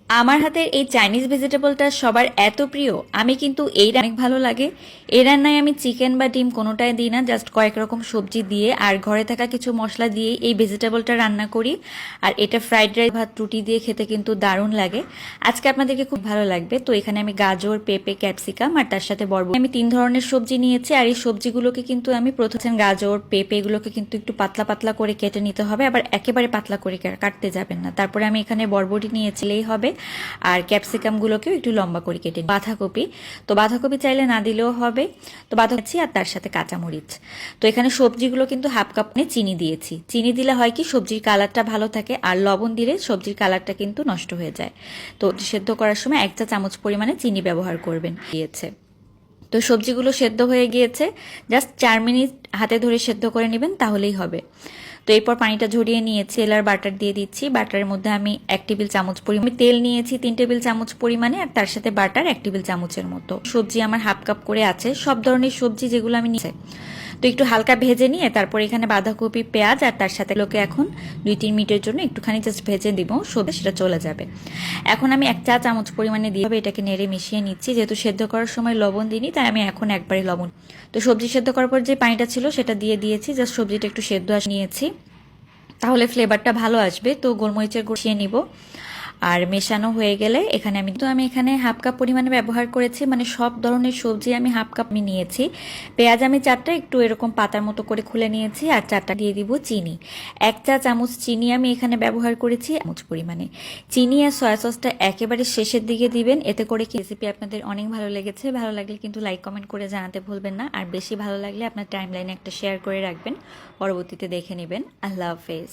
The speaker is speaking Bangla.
আমার হাতের এই চাইনিজ ভেজিটেবলটা সবার এত প্রিয়, আমি কিন্তু এই অনেক ভালো লাগে। এই রান্নায় আমি চিকেন বা ডিম কোনোটাই দিই না, জাস্ট কয়েক রকম সবজি দিয়ে আর ঘরে থাকা কিছু মশলা দিয়ে এই ভেজিটেবলটা রান্না করি। আর এটা ফ্রাইড রাইস ভাত রুটি দিয়ে খেতে কিন্তু দারুণ লাগে। আজকে আপনাদেরকে খুব ভালো লাগবে। তো এখানে আমি গাজর, পেঁপে, ক্যাপসিকাম আর তার সাথে বরবটি, আমি 3 ধরনের সবজি নিয়েছি। আর এই সবজিগুলোকে কিন্তু আমি প্রথমে গাজর, পেঁপে এগুলোকে কিন্তু একটু পাতলা পাতলা করে কেটে নিতে হবে, আবার একেবারে পাতলা করে কাটতে যাবেন না। তারপরে আমি এখানে বরবটি নিয়েছিলেই হবে, আর ক্যাপসিকামগুলোকেও একটু লম্বা করে কেটে বাঁধাকপি, তো বাঁধাকপি চাইলে না দিলেও হবে। তো বাঁধাকপি আর তার সাথে কাঁচামরিচ। তো এখানে সবজিগুলো কিন্তু হাফ কাপ চিনি দিয়েছি। চিনি দিলে হয় কি সবজির কালারটা ভালো থাকে, আর লবণ দিলে সবজির কালারটা কিন্তু নষ্ট হয়ে যায়। তো সেদ্ধ করার সময় 1 চা চামচ পরিমাণে চিনি ব্যবহার করবেন দিয়েছে। তো সবজিগুলো সেদ্ধ হয়ে গিয়েছে, জাস্ট 4 মিনিট হাতে ধরে সেদ্ধ করে নেবেন, তাহলেই হবে। তো এরপর পানিটা ঝরিয়ে নিয়েছি, এলার বাটার দিয়ে দিচ্ছি। বাটারের মধ্যে আমি 1 টেবিল চামচ পরিমাণ তেল নিয়েছি, 3 টেবিল চামচ পরিমাণে, আর তার সাথে বাটার 1 টেবিল চামচের মতো। সবজি আমার হাফ কাপ করে আছে, সব ধরনের সবজি যেগুলো আমি নিয়েছি। তো একটু হালকা ভেজে নিয়ে তারপর এখানে বাঁধাকপি, পেঁয়াজ আর তার সাথে লোকে এখন 2-3 মিনিটের জন্য একটুখানি জাস্ট ভেজে দিব, সবজি সেটা চলে যাবে। এখন আমি 1 চা চামচ পরিমাণে দিয়ে এটাকে নেড়ে মিশিয়ে নিচ্ছি। যেহেতু সেদ্ধ করার সময় লবণ দিইনি, তাই আমি এখন একবারে লবণ। তো সবজি সেদ্ধ করার পর যে পানিটা ছিল সেটা দিয়ে দিয়েছি, জাস্ট সবজিটা একটু সেদ্ধ নিয়েছি, তাহলে ফ্লেভারটা ভালো আসবে। তো গোলমরিচের গুঁড়ো দিয়ে নিব। আর মেশানো হয়ে গেলে এখানে আমি এখানে হাফ কাপ পরিমাণে ব্যবহার করেছি, মানে সব ধরনের সবজি আমি হাফ কাপ নিয়েছি। পেঁয়াজ আমি 4টা একটু এরকম পাতার মতো করে খুলে নিয়েছি, আর 4টা দিয়ে দিব চিনি। 1 চা চামচ চিনি আমি এখানে ব্যবহার করেছি চামচ পরিমাণে। চিনি আর সয়া সসটা একেবারে শেষের দিকে দিবেন, এতে করে কি রেসিপি আপনাদের অনেক ভালো লেগেছে। ভালো লাগলে কিন্তু লাইক কমেন্ট করে জানাতে ভুলবেন না, আর বেশি ভালো লাগলে আপনার টাইমলাইনে একটা শেয়ার করে রাখবেন, পরবর্তীতে দেখে নেবেন। আল্লাহ হাফেজ।